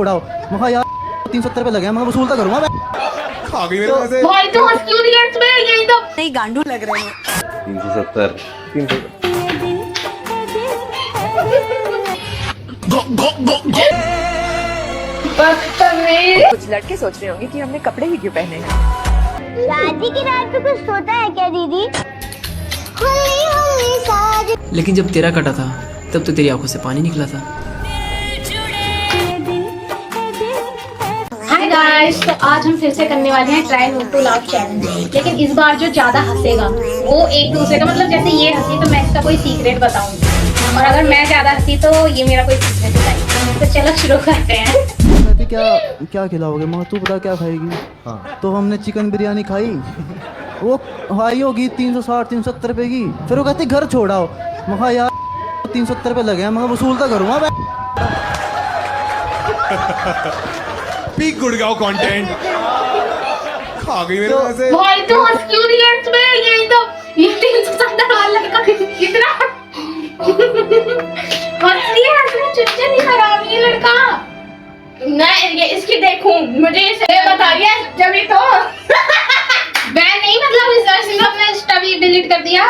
उड़ाओ। मखा यार 370 रुपए लगे हैं, मैं वसूलता करूंगा मैं। खा गई मेरे पैसे। भाई तो हंस क्यों रही है इसमें? यही तो नहीं गांडू लग रहे हो। 370 बदतमीज। कुछ लड़के सोच रहे होंगे कि हमने कपड़े ही क्यों पहने हैं। शादी की रात पे कुछ सोता है क्या दीदी? होली होली शादी। लेकिन जब तेरा कटा था तब तो तेरी आंखों से पानी निकला था। हाय गाइस, तो आज हम फिर से करने वाले हैं try not to laugh challenge. लेकिन इस बार जो ज्यादा हंसेगा वो एक दूसरे का, मतलब जैसे ये हंसी तो मैं इसका कोई सीक्रेट बताऊंगी, और अगर मैं ज्यादा हंसी तो ये मेरा कोई सीक्रेट बताएगी। तो चलो शुरू करते हैं। अभी क्या क्या खिलाओगे? मगर तू बता क्या खाएगी? हाँ तो हमने चिकन बिरयानी खाई, वो हाई होगी 360 370 रुपए की। फिर वो कहती घर छोड़ाओ। मखा यार 370 रुपए लगे हैं, मैं वसूलता करूंगा मैं। Peak Gurgaon content. खा गई मेरे पैसे। भाई तो हंस क्यों रही है इसमें? यही तो ये 370 वाला लड़का कितना हंस रही है इसमें। चुच्चे नहीं खराब ये लड़का। मैं ये इसकी देखूं, मुझे इसे बताइए जब ही तो मैं नहीं, मतलब इस अपने इंस्टा भी डिलीट कर दिया।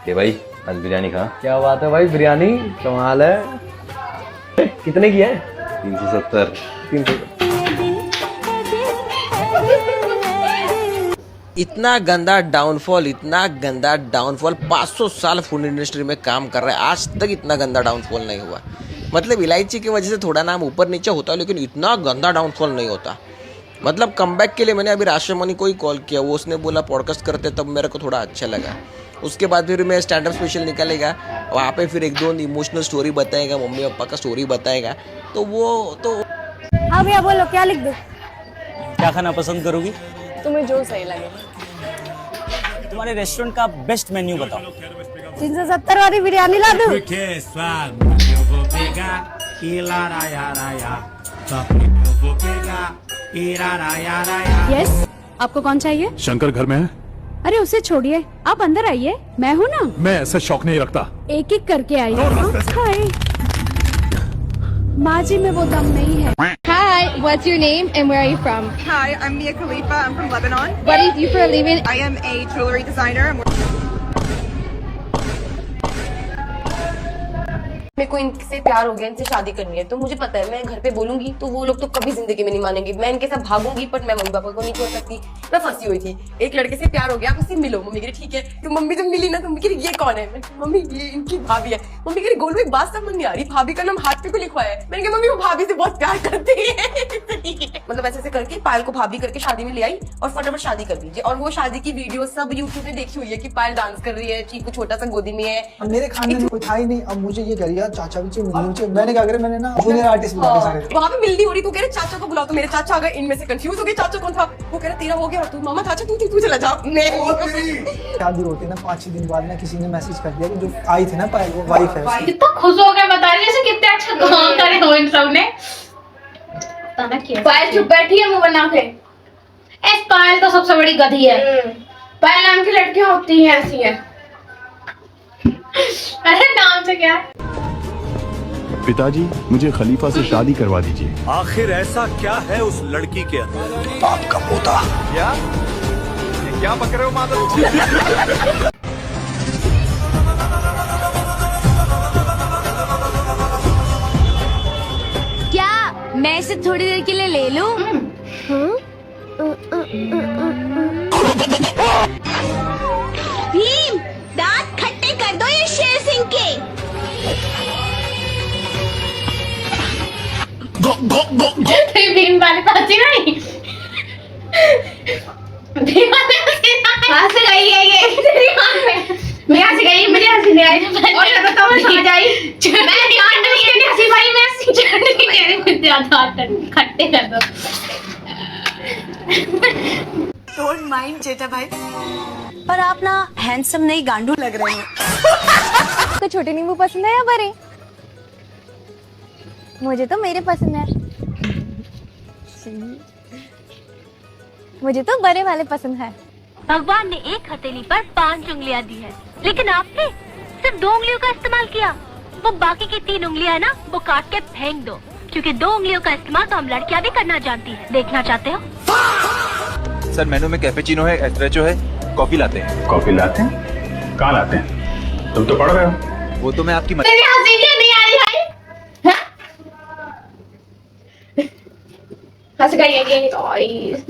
ये भाई आज बिरयानी खा। क्या बात है भाई, बिरयानी कमाल है। कितने की है? 370। 300। इतना गंदा डाउनफॉल 500 साल फूड इंडस्ट्री में काम कर रहा है, आज तक इतना गंदा डाउनफॉल नहीं हुआ। मतलब इलायची की वजह से थोड़ा नाम ऊपर नीचे होता है, लेकिन इतना गंदा डाउनफॉल नहीं होता। मतलब कमबैक के लिए मैंने अभी राष्ट्रमणि को ही कॉल किया, वो उसने बोला पॉडकास्ट करते, तब मेरे को थोड़ा अच्छा लगा। उसके बाद फिर मैं स्टैंड अप स्पेशल निकालेगा, वहाँ पे फिर एक दो इमोशनल स्टोरी बताएगा, मम्मी पापा का स्टोरी बताएगा। तो वो तो हाँ भैया बोलो क्या लिख दूं? क्या खाना पसंद करोगी? तुम्हें जो सही लगे। तुम्हारे रेस्टोरेंट का बेस्ट मेन्यू बताओ। 370 वाली बिरयानी ला दूं? यस, आपको कौन चाहिए? शंकर घर में है? अरे उसे छोड़िए, आप अंदर आइए, मैं हूँ ना। मैं ऐसा शौक नहीं रखता। एक एक करके आइए। माँ जी में वो दम नहीं है। Hi, what's your name and where are you from? Hi, I'm Mia Khalifa. I'm from Lebanon. What do you do for a living? I am a jewelry designer. मेरे को इनसे प्यार हो गया, इनसे शादी करनी है, तो मुझे पता है मैं घर पे बोलूंगी तो वो लोग तो कभी जिंदगी में नहीं मानेंगे। मैं इनके साथ भागूंगी बट मैं मम्मी पापा को नहीं छोड़ सकती। मैं फंसी हुई थी, एक लड़के से प्यार हो गया, आप उससे मिलो। मम्मी कह रही ठीक है। तो मम्मी जब मिली ना तो मम्मी कह रही ये कौन है? मम्मी ये इनकी भाभी है। मम्मी कह रही गोलू एक बात समझ नहीं आ रही, भाभी का नाम हाथ पे को लिखवाया है। मैंने कहा मम्मी वो भाभी से बहुत प्यार करती है। मतलब ऐसे करके पायल को भाभी करके शादी में ले आई और फटाफट शादी कर दीजिए। और वो शादी की वीडियो सब यूट्यूब में देखी हुई है कि पायल डांस कर रही है, चीकू छोटा सा गोदी में है। अब मेरे खाने में कोई था ही नहीं, अब मुझे ये कह रही चाचा भी मैंने क्या करे, मैंने ना जूनियर आर्टिस्ट बुला सारे। वहाँ पे मिलनी हो रही, तो कह रहे चाचा को बुलाओ, तो मेरे चाचा आ गए। इनमें से कंफ्यूज हो गए चाचा कौन था। वो कह रहे तेरा हो गया और तू मामा चाचा तू चला जा। शादी होती ना 5-6 दिन बाद ना किसी ने मैसेज कर दिया कि जो आई थी ना पायल वो वाइफ है। कितना खुश हो गए, बता रही है कितने अच्छा काम करे हो इन सब ने। पायल चुप बैठी है मुंह बना के। इस पायल तो सबसे बड़ी गधी है। पायल नाम की लड़कियां होती हैं ऐसी है। अरे नाम से क्या है? पिताजी मुझे खलीफा से शादी करवा दीजिए। आखिर ऐसा क्या है उस लड़की के अंदर? बाप का पोता। क्या पक रहे हो माधव? क्या मैं इसे थोड़ी देर के लिए ले लूं? भीम दांत खट्टे कर दो ये शेर सिंह के। भीम वाले पासी नहीं। भीम वाले हंस गई है ये। मैं हंस गई, मुझे हंसी नहीं आई। और ये बताओ मैं समझ आई। मैं हंसी भाई, मैं चटनी कह रही हूँ, ज्यादा खट्टे कर दो। डोंट माइंड जेठा भाई, पर आप ना हैंडसम नहीं गांडू लग रहे हो। आपको छोटे नींबू पसंद है या बड़े? मुझे तो मेरे पसंद है। मुझे तो बड़े वाले पसंद है। भगवान ने एक हथेली पर 5 उंगलियां दी है, लेकिन आपने सिर्फ 2 उंगलियों का इस्तेमाल किया। वो बाकी की 3 उंगलियां ना वो काट के फेंक दो। क्योंकि 2 उंगलियों का इस्तेमाल तो हम लड़कियां भी करना जानती हैं। देखना चाहते हो? सर मेनू में कैपेचिनो है, एस्प्रेसो है, कॉफी लाते हैं। कॉफी लाते हैं? कहाँ लाते हैं? तुम तो पढ़ रहे हो। वो तो मैं आपकी तेरी हंसी क्यों नहीं आ रही भाई? हंस गई है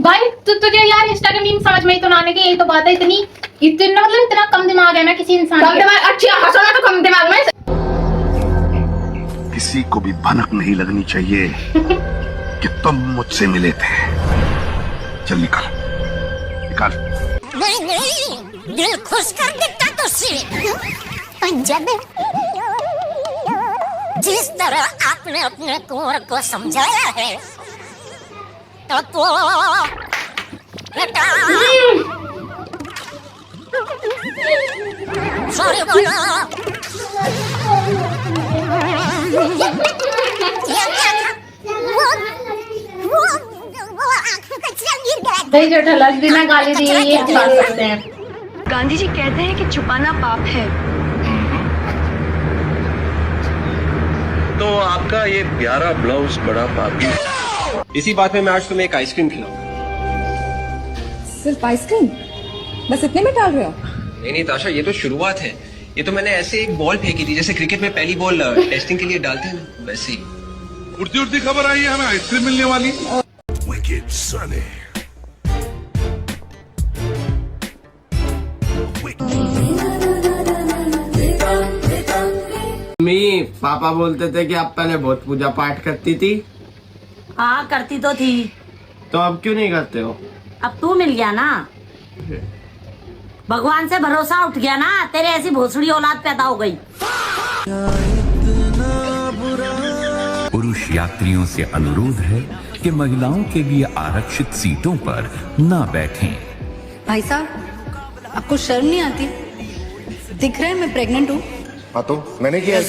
भाई। तुझे यार इंस्टा के मीम समझ में ही तो ना आने की, यही तो बात है। इतना मतलब इतना कम दिमाग है ना किसी इंसान का। कम दिमाग? अच्छा हंसो ना तो कम दिमाग में। किसी को भी भनक नहीं लगनी चाहिए कि तुम मुझसे मिले थे। चल निकाल निकाल। नहीं, दिल खुश कर देता तो पंजाबी। जिस तरह आपने अपने कुंवर को समझाया है तो सॉरी बोलो। भाई जो ढलक बिना गाली दिए ये कर सकते हैं। गांधी जी कहते हैं कि छुपाना पाप है। तो आपका ये प्यारा ब्लाउज बड़ा पापी। इसी बात में मैं आज तुम्हें एक आइसक्रीम खिलाऊंगा। सिर्फ आइसक्रीम? बस इतने में डाल रहे हो? नहीं ताशा, ये तो शुरुआत है। ये तो मैंने ऐसे एक बॉल फेंकी थी, जैसे क्रिकेट में पहली बॉल टेस्टिंग के लिए डालते हैं ना, वैसे ही। उड़ती उड़ती खबर आई है हमें आइसक्रीम मिलने वाली। Wicked Sunny। पापा बोलते थे कि आप पहले बहुत पूजा पाठ करती थी। हाँ करती तो थी। तो अब क्यों नहीं करते हो? अब तू मिल गया ना, भगवान से भरोसा उठ गया ना, तेरे ऐसी भोसड़ी औलाद पैदा हो गई। पुरुष यात्रियों से अनुरोध है कि महिलाओं के लिए आरक्षित सीटों पर न बैठें। भाई साहब आपको शर्म नहीं आती? दिख रहा है मैं प्रेग्नेंट हूँ। हाँ तो मैंने किया।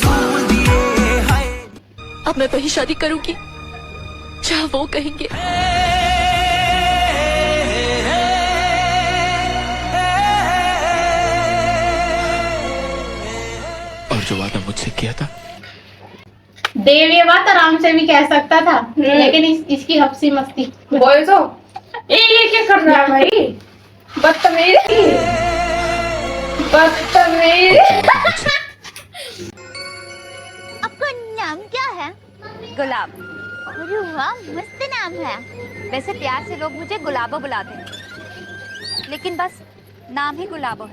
अब मैं वही शादी करूंगी जहाँ वो कहेंगे। और जो वादा मुझसे किया था। देव ये बात आराम से भी कह सकता था, लेकिन इसकी हफ्सी मस्ती बोल तो ये क्या कर रहा है भाई? बदतमीज बदतमीज। आपका नाम क्या है? गुलाब। अरे वाह मस्त नाम है। वैसे प्यार से लोग मुझे गुलाबो बुलाते हैं, लेकिन बस नाम ही गुलाबो है।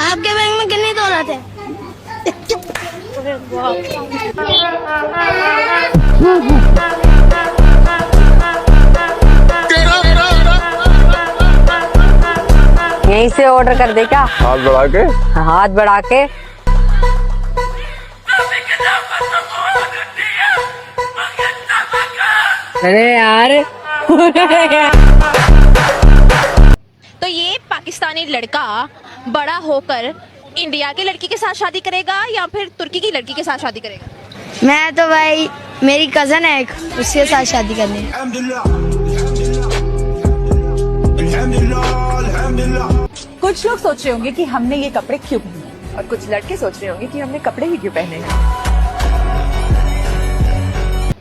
आपके बैंक में कितनी दौलत है? यहीं से ऑर्डर कर दे क्या? हाथ बढ़ा के। हाथ बढ़ा के। अरे यार तो ये पाकिस्तानी लड़का बड़ा होकर इंडिया की लड़की के साथ शादी करेगा या फिर तुर्की की लड़की के साथ शादी करेगा? मैं तो भाई मेरी कजन है एक, उसके साथ शादी करनी। कुछ लोग सोच रहे होंगे कि हमने ये कपड़े क्यों पहने, और कुछ लड़के सोच रहे होंगे कि हमने कपड़े ही क्यों पहने।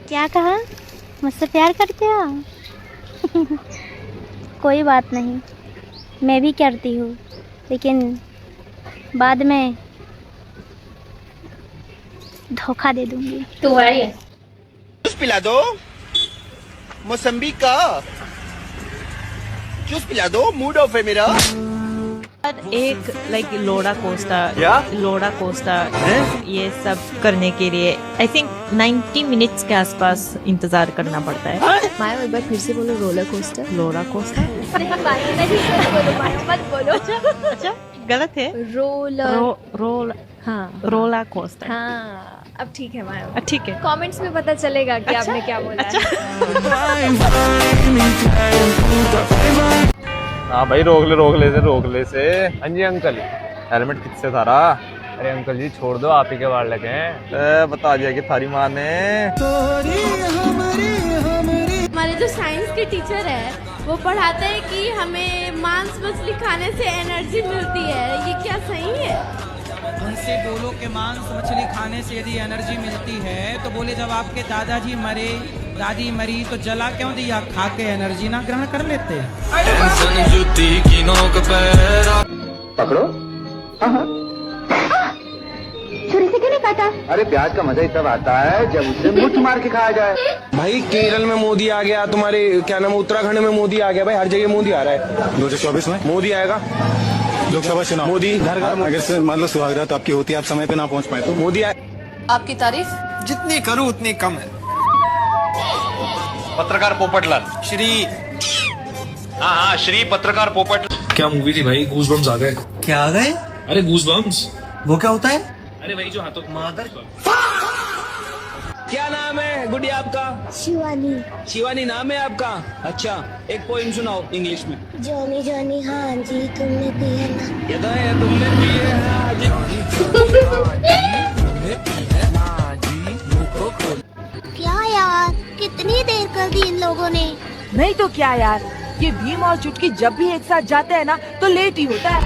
क्या कहा? मुझसे प्यार करते हो? कोई बात नहीं, मैं भी करती हूँ, लेकिन बाद में धोखा दे दूंगी। तू है ये। जूस पिला दो, मौसम्बी का जूस पिला दो, मूड ऑफ है मेरा। एक लाइक लोड़ा कोस्टा, लोड़ा कोस्टा ये सब करने के लिए आई थिंक 90 मिनट्स के आसपास इंतजार करना पड़ता है। माया एक बार फिर से बोलो, रोलर कोस्टर। लोड़ा कोस्टा मत बोलो। अच्छा गलत है। रोल हाँ रोला कोस्टर। हाँ अब ठीक है माया, ठीक है। कमेंट्स में पता चलेगा कि आपने क्या बोला है। हाँ भाई रोक ले से। हाँ जी अंकल, हेलमेट किससे थारा? अरे अंकल जी छोड़ दो, आप ही के बाल लगे हैं। बता दिया कि थारी माँ ने। हमारे जो साइंस के टीचर है वो पढ़ाते हैं कि हमें मांस मछली खाने से एनर्जी मिलती है, ये क्या सही है? उनसे बोलो कि मांस मछली खाने से यदि एनर्जी मिलती है तो बोले जब आपके दादाजी मरे दादी मरी तो जला क्यों दिया, खा के एनर्जी ना ग्रहण कर लेते। पकड़ो। छुरी से क्यों नहीं काटा? अरे प्याज का मजा ही तब आता है जब उसे मुट्ठ मार के खाया जाए। भाई केरल में मोदी आ गया, तुम्हारे क्या नाम, उत्तराखंड में मोदी आ गया, भाई हर जगह मोदी आ रहा है। 2024 में मोदी आएगा, लोकसभा चुनाव, मोदी घर घर। अगर से मान लो सुहागरात आपकी होती है, आप समय पे ना पहुंच पाए तो मोदी आए। आपकी तारीफ जितनी करूं उतनी कम है। पत्रकार पोपटलाल श्री, हाँ श्री पत्रकार पोपट। क्या मूवी थी भाई, गूज़बम्स आ गए। क्या आ गए? अरे गूज़बम्स वो क्या होता है? अरे भाई जो हाथों मादर। क्या नाम है गुड़िया आपका? शिवानी। शिवानी नाम है आपका? अच्छा, एक पोइम सुनाओ इंग्लिश में। जॉनी जॉनी हाँ जी तुमने पिया ना। ये तो है, तुमने पिए हाँ जी। क्या यार कितनी देर कर दी इन लोगों ने। नहीं तो क्या यार, ये भीम और चुटकी जब भी एक साथ जाते हैं ना तो लेट ही होता है।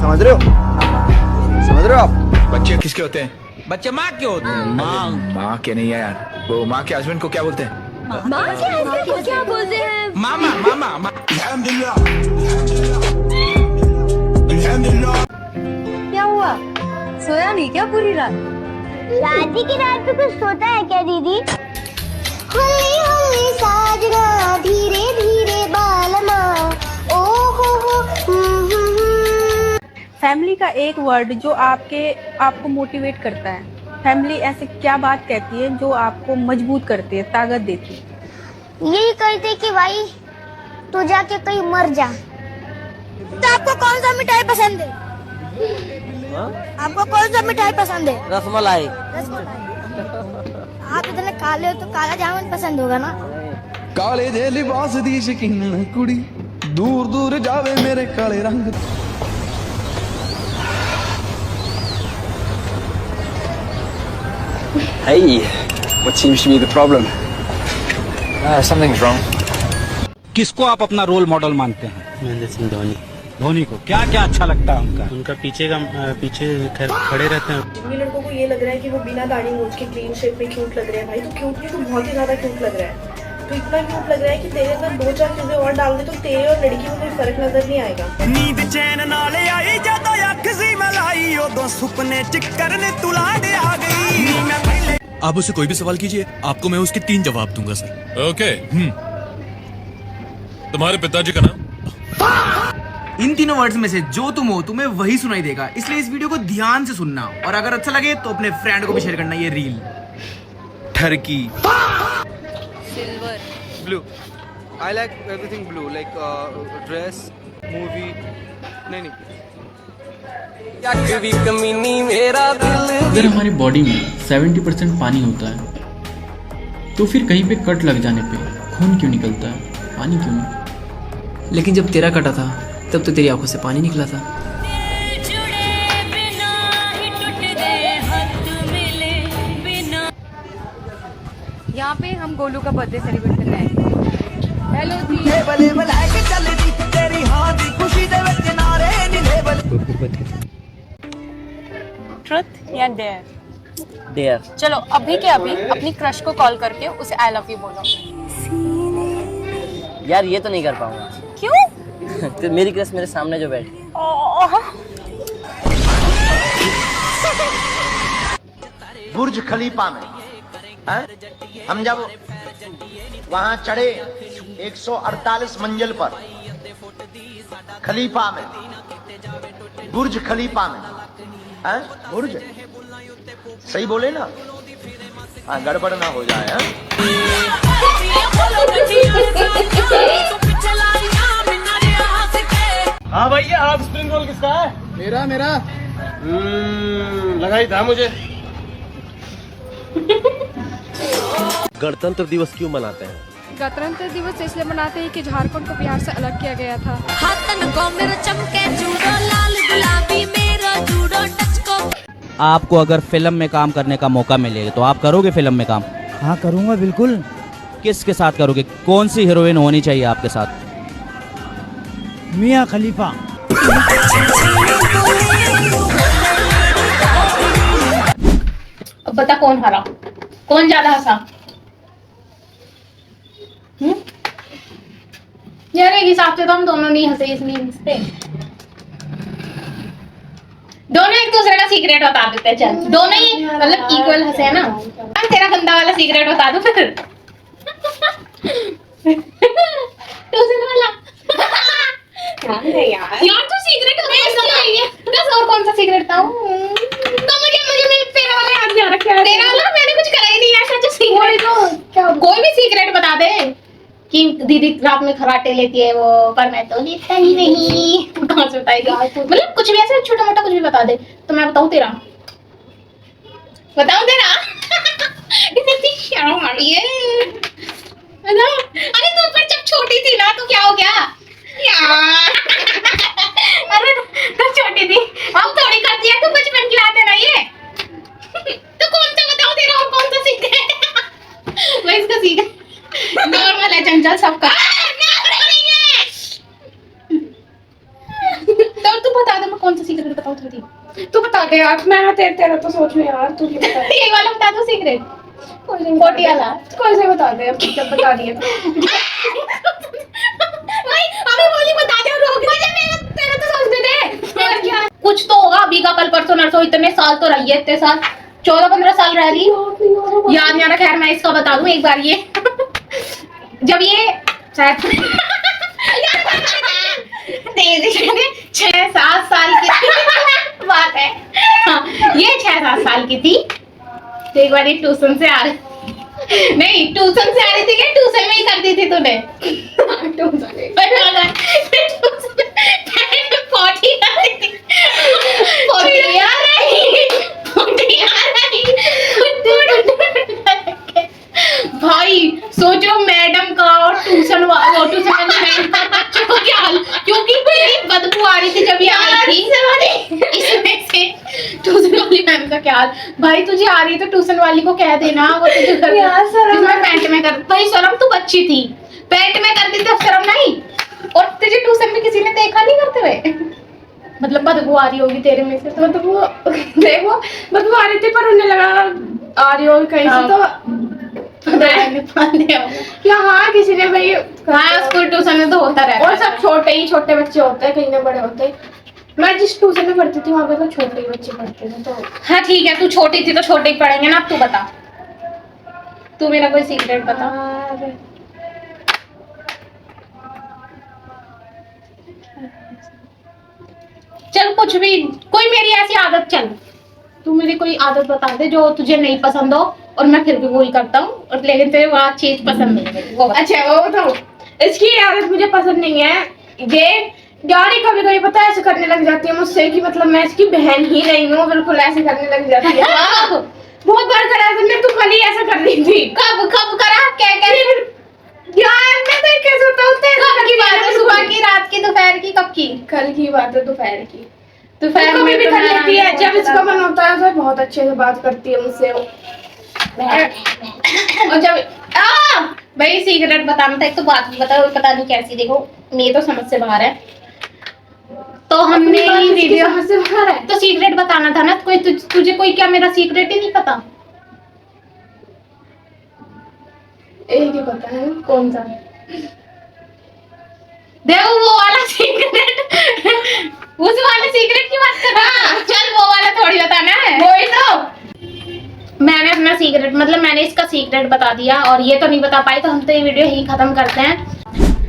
समझ रहे हो? समझ रहे हो आप? बच्चे किसके होते हैं? बच्चे माँ के होते हैं। माँ के नहीं है यार, वो माँ के हस्बैंड को क्या बोलते हैं? माँ के हस्बैंड को क्या बोलते हैं? मामा मामा। क्या हुआ? सोया नहीं क्या पूरी रात? शादी की रात पे कुछ सोता है क्या दीदी? हुल्ली हुल्ली साजना धीरे धीरे बालमा ओ हो। फैमिली का एक वर्ड जो आपको मोटिवेट करता है। फैमिली ऐसे क्या बात कहती है जो आपको मजबूत करती है, ताकत देती है? यही कहते कि भाई तू जाके कहीं मर जा। तो आपको कौन सा मिठाई पसंद है? आपको कौन सा मिठाई पसंद है? रसमलाई। आप इतने काले हो तो काला जामुन पसंद होगा ना? काले दे लिबास दी शकीन कुड़ी, दूर दूर जावे मेरे काले रंग। Hey, what seems to be the problem? Something's wrong. किसको आप अपना रोल मॉडल मानते हैं? महेंद्र सिंह धोनी। धोनी को क्या क्या अच्छा लगता है उनका? उनका पीछे खड़े रहते हैं। ये लड़कों को ये लग रहा है कि वो बिना दाढ़ी मूछ के क्लीन शेप में क्यूट लग रहे हैं। भाई तो क्यूट नहीं तो बहुत ही ज्यादा क्यूट लग रहा है। तो इतना क्यूट लग रहा है कि तेरे अंदर 2-4 चीजें और डाल दे तो तेरे और लड़की में कोई फर्क नजर नहीं आएगा। नींद चैन नाले आई ਜਦੋਂ ਅੱਖ ਸੀ ਮਲਾਈ ਉਦੋਂ ਸੁਪਨੇ ਚ ਕਰਨ ਤੂੰ ਲਾੜ ਆ ਗਈ। आप उससे कोई भी सवाल कीजिए, आपको मैं उसके 3 जवाब दूंगा सर। ओके। तुम्हारे पिताजी का नाम? इन तीनों वर्ड्स में से जो तुम हो तुम्हें वही सुनाई देगा, इसलिए इस वीडियो को ध्यान से सुनना और अगर अच्छा लगे तो अपने फ्रेंड को भी शेयर करना। ये रील ठरकी silver blue. I like everything blue, like dress, movie. नहीं अगर हमारी बॉडी में 70% पानी होता है तो फिर कहीं पे कट लग जाने पे खून क्यों निकलता है, पानी क्यों नहीं? लेकिन जब तेरा कटा था तब तो तेरी आंखों से पानी निकला था। यहाँ पे हम गोलू का बर्थडे सेलिब्रेट करने आए। हेलो ट्रुथ या डेयर? डेयर। चलो अभी के अभी अपनी क्रश को कॉल करके उसे आई लव यू बोलो। यार ये तो नहीं कर पाऊंगा। क्यों? तो मेरी क्रश मेरे सामने जो बैठी। बुर्ज खलीफा में हम जब वहां चढ़े 148 मंजिल पर, खलीफा में, बुर्ज खलीफा में, बुर्ज सही बोले ना? हाँ, गड़बड़ ना हो जाए। हाँ भैया, हाफ स्प्रिंग रोल किसका है? मेरा। लगाई था मुझे। गणतंत्र दिवस क्यों मनाते हैं? गणतंत्र दिवस इसलिए मनाते हैं कि झारखंड को बिहार से अलग किया गया था। आपको अगर फिल्म में काम करने का मौका मिलेगा तो आप करोगे फिल्म में काम? हाँ करूँगा बिल्कुल। किसके साथ करोगे? कौन सी हीरोइन होनी चाहिए आपके साथ? मियाँ खलीफा। अब बता कौन हारा, कौन ज्यादा हंसा? यार एक हिसाब से तो हम दोनों नहीं हंसे इस मीम्स पे, दोनों एक दूसरे का सीक्रेट बता देते हैं। चल दोनों ही मतलब इक्वल हंसे है ना। तेरा गंदा वाला सीक्रेट बता दूं फिर? ट्यूशन वाला यार तू सीक्रेट बस, और कौन सा सीक्रेट था? तो मुझे तेरा वाला याद नहीं आ रहा। तेरा वाला मैंने कुछ करा ही नहीं है। सच सीक्रेट कोई भी सीक्रेट बता दे कि दीदी रात में खराटे लेती है वो, पर मैं तो लेता ही नहीं। कहाँ से बताएगी? मतलब कुछ भी ऐसे छोटा मोटा कुछ भी बता दे तो मैं बताऊं तेरा। इतनी शर्म आ रही है। अरे तू पर जब छोटी थी ना तो क्या हो गया यार? अरे तब छोटी थी, अब थोड़ी करती है। तू बचपन की बात है ना ये। तो कौन सा बताओ तेरा और कौन सा सीक्रेट? मैं इसका सीक्रेट नॉर्मल है, चंचल सबका। तो तू बता दे, मैं कौन सा सीक्रेट बताऊं थोड़ी? तू बता दे यार, मैं तेरा तो सोच में यार, तू ही बता। ये वाला बता दो सीक्रेट, कोटी वाला कोई से बता दे। अब जब बता दिया भाई अबे बोली बता दे, रोक मुझे, तेरा तो सोच दे। कुछ तो होगा अभी का, कल परसों नरसों, इतने साल तो रही है, इतने साल 14-15 साल रह रही, याद नहीं आ रहा। खैर मैं इसका बता दूं एक बार। ये जब ये शायद 6-7 साल की बात है। हाँ, ये 6-7 साल की थी तो एक बार ट्यूशन से आ रही, नहीं ट्यूशन से आ रही थी, क्या ट्यूशन में ही करती थी तूने? भाई सोचो मैडम का और ट्यूशन वाली मैम का बच्चों को क्या हाल, क्योंकि बदबू आ रही थी जब ये आई थी इसमें से। ट्यूशन वाली मैम का क्या हाल। भाई तुझे आ रही तो ट्यूशन वाली को कह देना, वो तुझे पैंट में कर। भाई शर्म, तू बच्ची थी, पैंट में करती थी, अब शर्म नहीं। और तुझे ट्यूशन में किसी ने देखा नहीं करते हुए? मतलब बदबू आ रही होगी तेरे में से, तो वो देखो बदबू आ रही थी, पर उन्हें लगा आ रही होगी कहीं से, तो क्या हाँ किसी ने भाई। हाँ स्कूल ट्यूशन में तो होता रहता है, और सब छोटे बच्चे होते हैं, कहीं ना बड़े होते हैं। मैं जिस ट्यूशन में पढ़ती थी वहाँ पे तो छोटे ही बच्चे पढ़ते थे। तो हाँ ठीक है, तू छोटी थी तो छोटे ही पढ़ेंगे ना। अब तू बता, तू मेरा कोई सीक्रेट बता। चल कुछ भी, कोई मेरी ऐसी आदत, चल तू मेरी कोई आदत बता दे जो तुझे नहीं पसंद हो और मैं फिर भी वही करता हूँ, और लेकिन तेरे वो चीज पसंद नहीं है वो। अच्छा वो बताओ। इसकी आदत मुझे पसंद नहीं है, ये यार कभी कभी पता है ऐसे करने लग जाती है मुझसे कि मतलब मैं इसकी बहन ही नहीं हूँ, बिल्कुल ऐसे करने लग जाती है। बहुत बार करा तुमने, तू कल ही ऐसा कर रही थी। कब करा? क्या यार मैं तो कैसे बताऊँ? कब की बात है? सुबह की, रात की, दोपहर की? कब की? कल की बात है, दोपहर की। दोपहर में भी कर लेती है, जब इसका मन होता है तो बहुत अच्छे से बात करती है मुझसे। और जब भाई सीक्रेट बताना था, एक तो बात बताओ, पता नहीं कैसी, देखो मेरी तो समझ से बाहर है, तो हमने वीडियो समझ से बाहर है तो सीक्रेट बताना था ना। कोई तुझे कोई क्या मेरा सीक्रेट ही नहीं पता? एक ही पता है, कौन सा? देखो वो वाला सीक्रेट, उस वाले सीक्रेट की बात कर रहा। चल वो वाला थोड़ी बताना है, वही तो। मैंने अपना सीक्रेट, मतलब मैंने इसका सीक्रेट बता दिया और ये तो नहीं बता पाई, तो हम तो ये वीडियो यही खत्म करते हैं।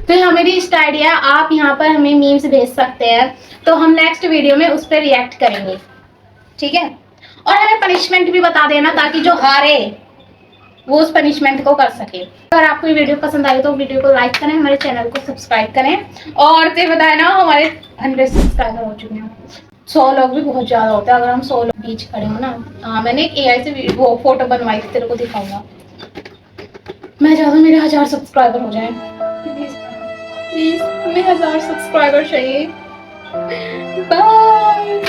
तो हमें भी स्टार्ट है, आप यहाँ पर हमें मीम्स भेज सकते हैं, तो हम नेक्स्ट वीडियो में उस पर रिएक्ट करेंगे, ठीक है? और हमें पनिशमेंट भी बता देना ताकि जो हारे वो उस पनिशमेंट को कर सके। अगर आपको ये वीडियो पसंद आई तो वीडियो को लाइक करें, हमारे चैनल को सब्सक्राइब करें, और ते बताए ना हमारे 100 सब्सक्राइबर हो चुके हैं। 100 लोग भी बहुत ज्यादा होते हैं, अगर हम 100 लोग बीच खड़े हो ना। हाँ मैंने एक AI से वो फोटो बनवाई थी, तेरे को दिखाऊंगा। मैं चाहता हूँ मेरे 1000 सब्सक्राइबर हो जाए, प्लीज हमें 1000 सब्सक्राइबर चाहिए। बाय।